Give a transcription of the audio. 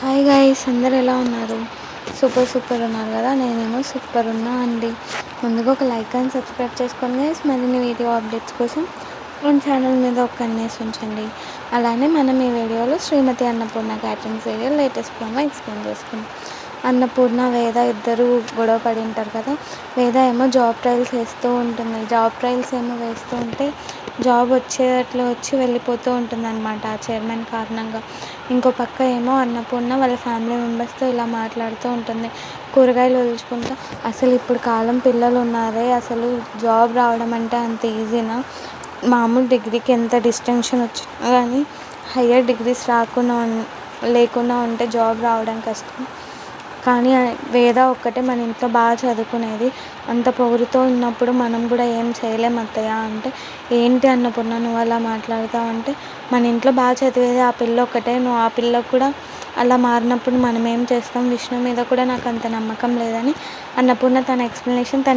Hi guys, అందరు ఎలా ఉన్నారు? సూపర్ ఉన్నారు కదా. నేనేమో సూపర్ ఉన్నా అండి. ముందుగా ఒక లైక్ అండ్ సబ్స్క్రైబ్ చేసుకోండి గైస్. మరిన్ని వీడియో అప్డేట్స్ కోసం మన ఛానల్ మీద ఒక కన్నేసి ఉంచండి. అలానే మనం ఈ వీడియోలో Shrimati Annapurna catering serial latest promo explain చేసుకుందాం. అన్నపూర్ణ, వేద ఇద్దరు గొడవ పడి ఉంటారు కదా. వేద ఏమో జాబ్ ట్రయల్స్ వేస్తూ ఉంటుంది. జాబ్ ట్రయల్స్ ఏమో వేస్తూ ఉంటే జాబ్ వచ్చేటట్లు వచ్చి వెళ్ళిపోతూ ఉంటుంది అనమాట ఆ చైర్మన్ కారణంగా. ఇంకో పక్క ఏమో అన్నపూర్ణ వాళ్ళ ఫ్యామిలీ మెంబర్స్తో ఇలా మాట్లాడుతూ ఉంటుంది. కూరగాయలు వదులుచుకుంటూ, అసలు ఇప్పుడు కాలం పిల్లలు ఉన్నారే, అసలు జాబ్ రావడం అంటే అంత ఈజీనా? మామూలు డిగ్రీకి ఎంత డిస్టింక్షన్ వచ్చినా కానీ హయ్యర్ డిగ్రీస్ లేకుండా ఉంటే జాబ్ రావడం కష్టం. కానీ వేద ఒక్కటే మన ఇంట్లో బాగా చదువుకునేది. అంత పొగురుతో ఉన్నప్పుడు మనం కూడా ఏం చేయలేం అత్తయ్య అంటే, ఏంటి అన్నపూర్ణ నువ్వు అలా మాట్లాడతావు అంటే, మన ఇంట్లో బాగా చదివేది ఆ పిల్ల ఒక్కటే. నువ్వు ఆ పిల్లకు కూడా అలా మారినప్పుడు మనం ఏం చేస్తాం? విష్ణు మీద కూడా నాకు అంత నమ్మకం లేదని అన్నపూర్ణ తన ఎక్స్ప్లెనేషన్ తన